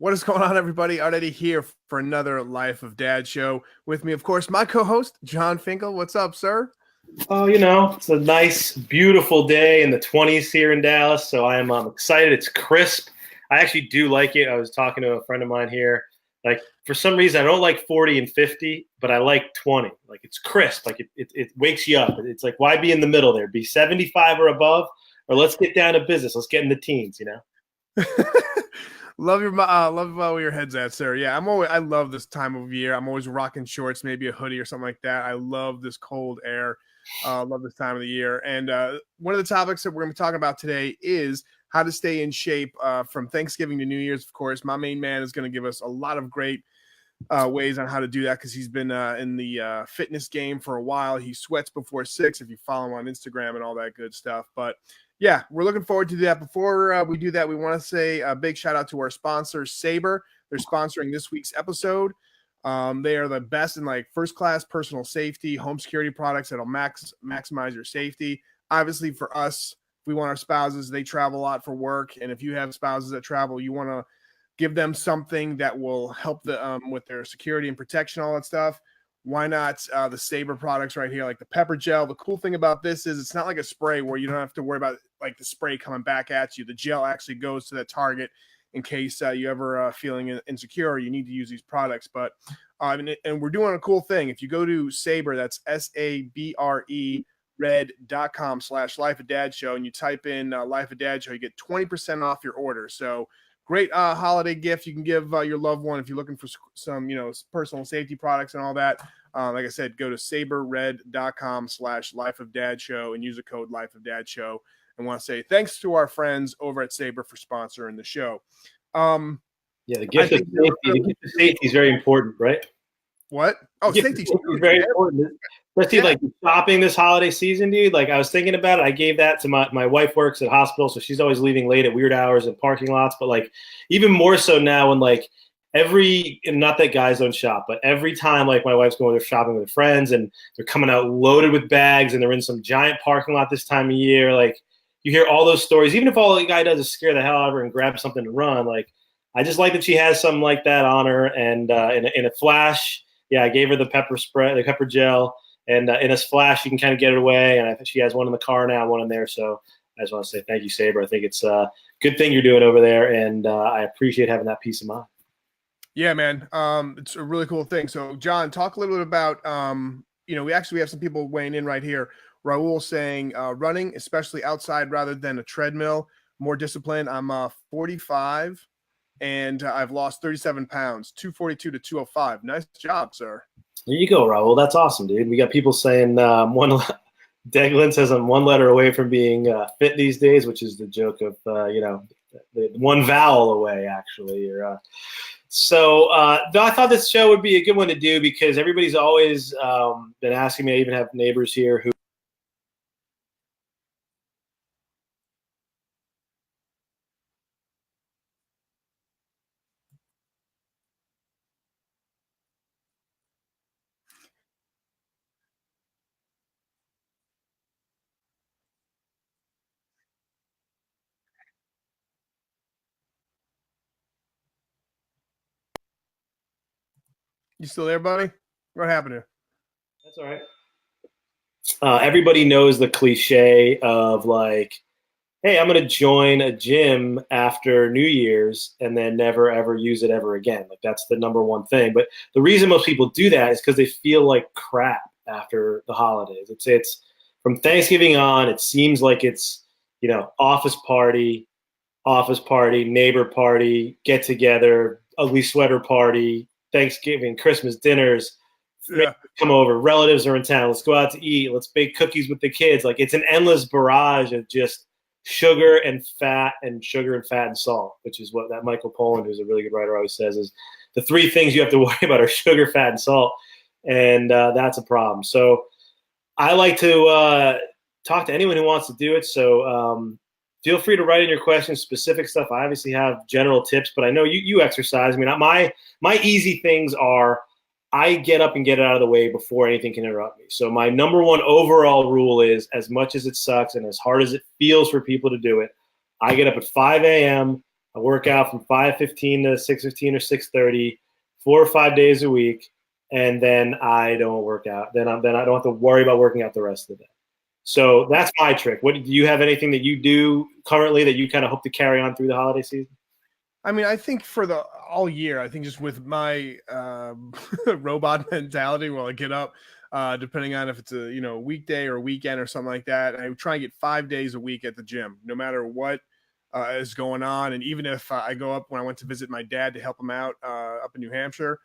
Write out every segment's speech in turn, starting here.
What is going on, everybody? Eddy here for another Life of Dad show. With me, of course, my co-host, Jon Finkel. What's up, sir? Oh, it's a nice, beautiful day in the 20s here in Dallas, so I'm excited. It's crisp. I actually do like it. I was talking to a friend of mine here. Like, for some reason, I don't like 40 and 50, but I like 20. Like, it's crisp. Like, it wakes you up. It's like, why be in the middle there? Be 75 or above, or let's get down to business. Let's get in the teens. Love where your head's at, sir. Yeah, I love this time of year. I'm always rocking shorts, maybe a hoodie or something like that. I love this cold air. Love this time of the year. And one of the topics that we're going to be talking about today is how to stay in shape from Thanksgiving to New Year's. Of course, my main man is going to give us a lot of great ways on how to do that because he's been in the fitness game for a while. He sweats before 6 if you follow him on Instagram and all that good stuff. But yeah, we're looking forward to that. Before we do that, we want to say a big shout out to our sponsor, Sabre. They're sponsoring this week's episode. They are the best in like first class personal safety, home security products that'll maximize your safety. Obviously, for us, if we want our spouses, they travel a lot for work. And if you have spouses that travel, you want to give them something that will help them with their security and protection, all that stuff. Why not the Sabre products right here, like the pepper gel? The cool thing about this is it's not like a spray where you don't have to worry about like the spray coming back at you. The gel actually goes to that target in case you ever feeling insecure or you need to use these products. But and we're doing a cool thing. If you go to Sabre, that's SABRE red.com/Life of Dad Show, and you type in Life of Dad Show, you get 20% off your order. So great holiday gift you can give your loved one if you're looking for some, personal safety products and all that. Like I said, go to saberred.com/Life of Dad Show and use the code Life of Dad Show. And want to say thanks to our friends over at Sabre for sponsoring the show. The gift of safety is very important, right? What? Oh, safety is very important. Especially like shopping this holiday season, dude. Like I was thinking about it. I gave that to my wife works at hospital, so she's always leaving late at weird hours in parking lots. But like even more so now when like not that guys don't shop, but every time like my wife's going there shopping with friends and they're coming out loaded with bags and they're in some giant parking lot this time of year, like you hear all those stories. Even if all the guy does is scare the hell out of her and grab something to run, like I just like that she has something like that on her. And in a flash, I gave her the pepper spray, the pepper gel. And in a flash, you can kind of get it away. And I think she has one in the car now, one in there. So I just want to say thank you, Sabre. I think it's a good thing you're doing over there. And I appreciate having that peace of mind. Yeah, man. It's a really cool thing. So, John, talk a little bit about, we have some people weighing in right here. Raul saying running, especially outside rather than a treadmill, more discipline. I'm 45 and I've lost 37 pounds, 242 to 205. Nice job, sir. There you go, Raul. That's awesome, dude. We got people saying Deglin says I'm one letter away from being fit these days, which is the joke of, the one vowel away, actually. So I thought this show would be a good one to do because everybody's always been asking me. I even have neighbors here who You still there, buddy? What happened here? That's all right. Everybody knows the cliche of like, hey, I'm going to join a gym after New Year's and then never, ever use it ever again. Like that's the number one thing. But the reason most people do that is because they feel like crap after the holidays. It's from Thanksgiving on, it seems like it's, office party, neighbor party, get together, ugly sweater party, Thanksgiving, Christmas dinners, come over, relatives are in town, let's go out to eat, let's bake cookies with the kids. Like it's an endless barrage of just sugar and fat and salt, which is what that Michael Pollan, who's a really good writer, always says is the three things you have to worry about are sugar, fat, and salt. And that's a problem. So I like to talk to anyone who wants to do it. So feel free to write in your questions, specific stuff. I obviously have general tips, but I know you exercise. I mean, my easy things are I get up and get it out of the way before anything can interrupt me. So my number one overall rule is, as much as it sucks and as hard as it feels for people to do it, I get up at 5 a.m., I work out from 5:15 to 6:15 or 6:30, 4 or 5 days a week, and then I don't work out. Then I don't have to worry about working out the rest of the day. So that's my trick. What do you have anything that you do currently that you kind of hope to carry on through the holiday season? I mean, I think for the all year, I think just with my robot mentality, while I get up, depending on if it's a weekday or weekend or something like that, I try and get 5 days a week at the gym, no matter what is going on. And even if I go up when I went to visit my dad to help him out up in New Hampshire,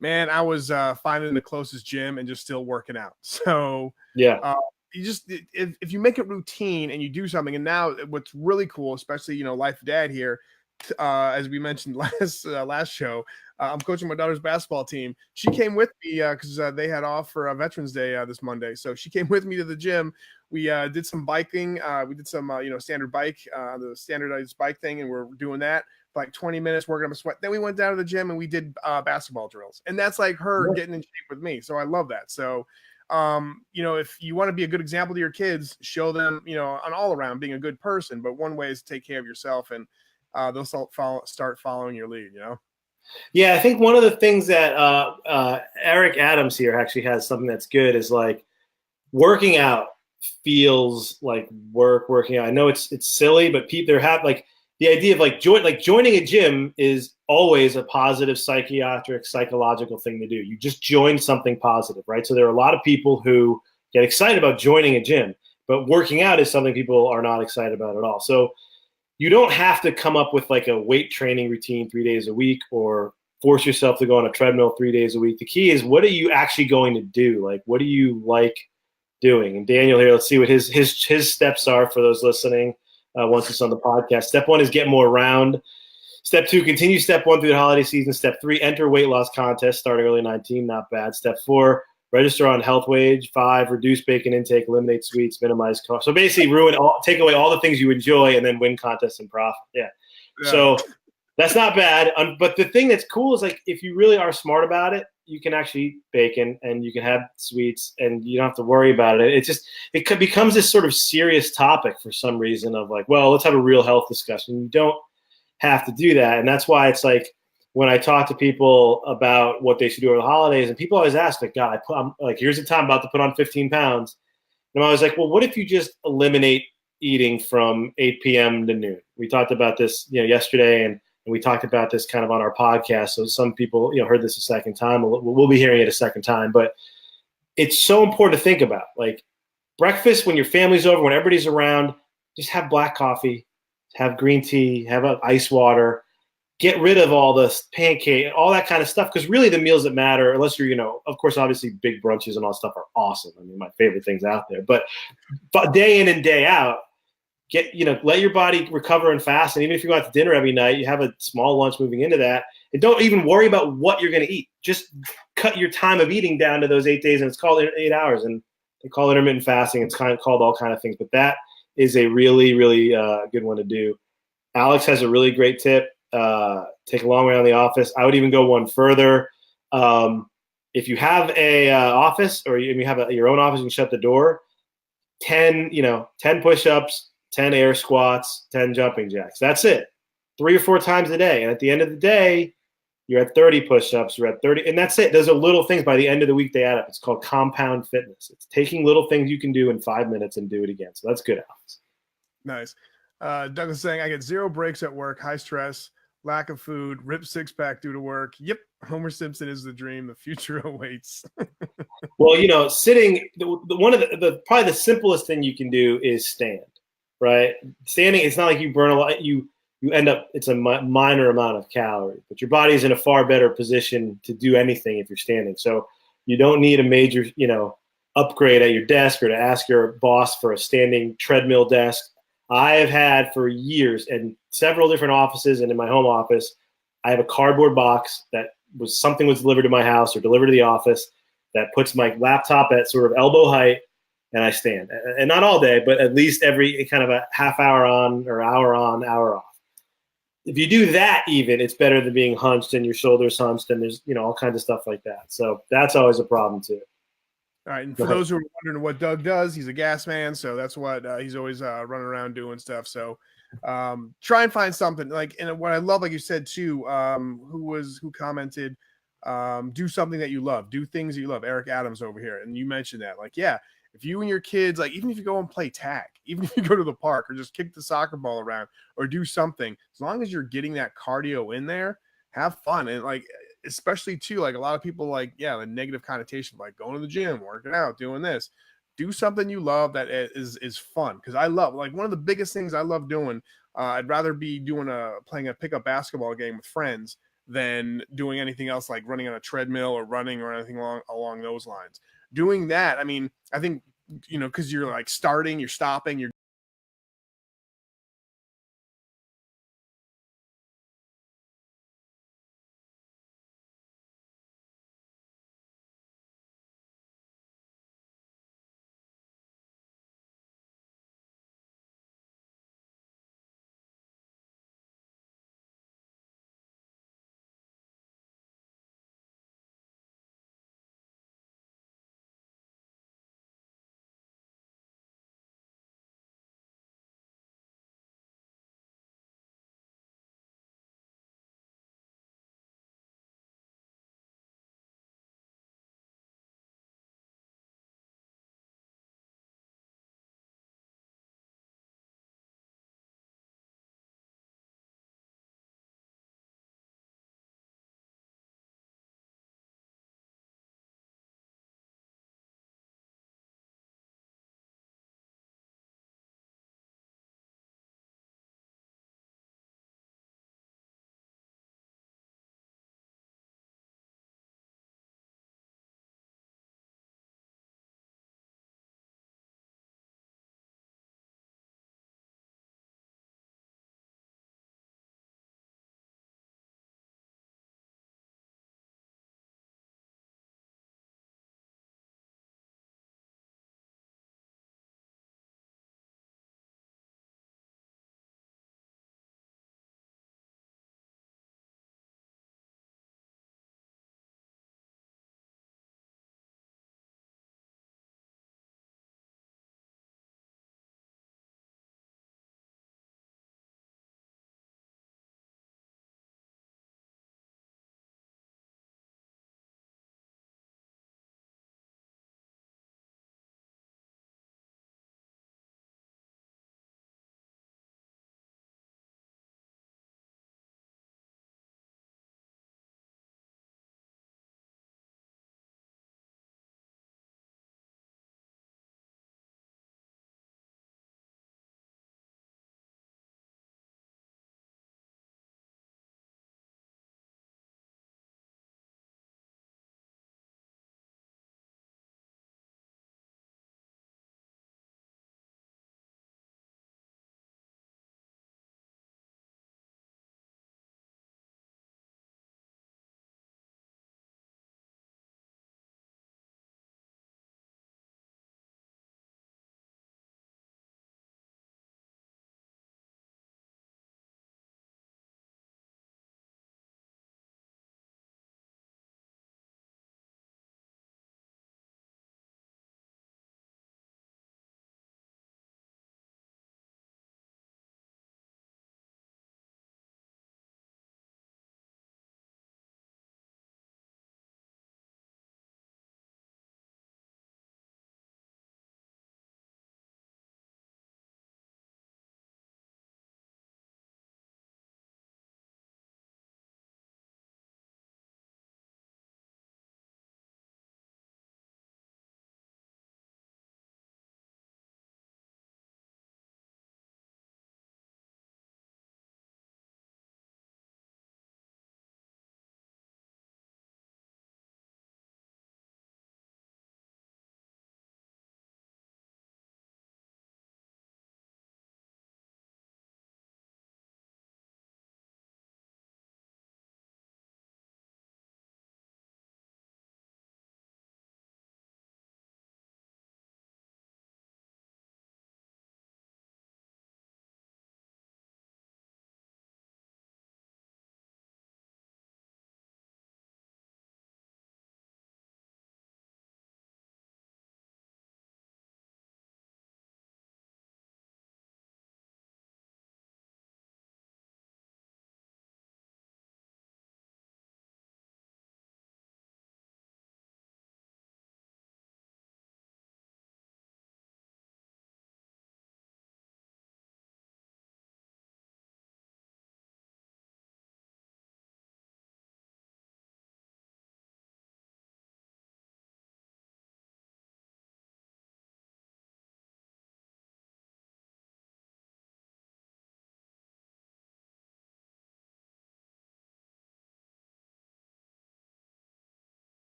man, I was finding the closest gym and just still working out. So Yeah. you just if you make it routine and you do something, and now what's really cool, especially Life Dad here, as we mentioned last show, I'm coaching my daughter's basketball team. She came with me because they had off for Veterans Day this Monday, so she came with me to the gym. We did some biking. We did some standard bike, the standardized bike thing, and we're doing that for like 20 minutes, working up a sweat. Then we went down to the gym and we did basketball drills, and that's like her getting in shape with me. So I love that. So if you want to be a good example to your kids, show them on all around being a good person. But one way is to take care of yourself, and they'll start following your lead. Yeah, I think one of the things that Eric Adams here actually has something that's good is like working out feels like working out. I know it's silly, but people have like the idea of like joining a gym is always a positive psychological thing to do. You just join something positive, right? So there are a lot of people who get excited about joining a gym, but working out is something people are not excited about at all. So you don't have to come up with like a weight training routine 3 days a week or force yourself to go on a treadmill 3 days a week. The key is, what are you actually going to do? Like, what do you like doing? And Daniel here, let's see what his steps are for those listening once it's on the podcast. Step 1 is get more round. Step 2, continue step 1 through the holiday season. Step 3, enter weight loss contest starting early 19, not bad. Step 4, register on health wage. 5, reduce bacon intake, eliminate sweets, minimize cost. So basically take away all the things you enjoy and then win contests and profit. Yeah. So that's not bad. But the thing that's cool is like, if you really are smart about it, you can actually eat bacon and you can have sweets and you don't have to worry about it. It becomes this sort of serious topic for some reason of like, well, let's have a real health discussion. You don't have to do that. And that's why it's like, when I talk to people about what they should do over the holidays, and people always ask, like, God, I'm like, here's the time I'm about to put on 15 pounds. And I'm always like, well, what if you just eliminate eating from 8 p.m. to noon? We talked about this, yesterday, and we talked about this kind of on our podcast. So some people, heard this a second time. We'll be hearing it a second time, but it's so important to think about. Like breakfast, when your family's over, when everybody's around, just have black coffee, have green tea, have ice water. Get rid of all the pancake, all that kind of stuff, because really the meals that matter, unless you're, of course, obviously big brunches and all that stuff are awesome. I mean, my favorite things out there. But day in and day out, let your body recover and fast. And even if you go out to dinner every night, you have a small lunch moving into that. And don't even worry about what you're going to eat. Just cut your time of eating down to those 8 days, and it's called 8 hours. And they call it intermittent fasting. It's kind of called all kind of things. But that is a really, really good one to do. Alex has a really great tip. Take a long way on the office. I would even go one further. If you have a office, or you have your own office, and shut the door, 10 push-ups, 10 air squats, 10 jumping jacks. That's it. 3 or 4 times a day. And at the end of the day, you're at 30 push-ups, you're at 30, and that's it. Those are little things. By the end of the week, they add up. It's called compound fitness. It's taking little things you can do in 5 minutes and do it again. So that's good, Alex. Nice. Douglas saying, I get 0 breaks at work, high stress, lack of food, ripped six-pack due to work. Yep, Homer Simpson is the dream. The future awaits. Well, sitting, one of the probably the simplest thing you can do is stand, right? Standing, it's not like you burn a lot. You end up, it's a minor amount of calories, but your body is in a far better position to do anything if you're standing. So you don't need a major, upgrade at your desk or to ask your boss for a standing treadmill desk. I have had for years in several different offices, and in my home office, I have a cardboard box that was delivered to my house or delivered to the office that puts my laptop at sort of elbow height, and I stand. And not all day, but at least every kind of a half hour on or hour on, hour off. If you do that, even, it's better than being hunched and your shoulders hunched, and there's all kinds of stuff like that. So that's always a problem too. All right, and for those who are wondering what Doug does, he's a gas man, so that's what he's always running around doing stuff. So Try and find something like, and what I love, like you said too, who commented, do something that you love, do things that you love. Eric Adams over here, and you mentioned that, like, yeah, if you and your kids, like, even if you go and play tag, even if you go to the park or just kick the soccer ball around or do something, as long as you're getting that cardio in there, have fun. And like, especially too, like a lot of people, like, yeah, the negative connotation, like going to the gym, working out, doing this. Do something you love that is fun. Because I love, like, one of the biggest things I love doing. I'd rather be doing playing a pickup basketball game with friends than doing anything else, like running on a treadmill or running or anything along those lines. Doing that, I mean, I think, because you're like starting, you're stopping, you're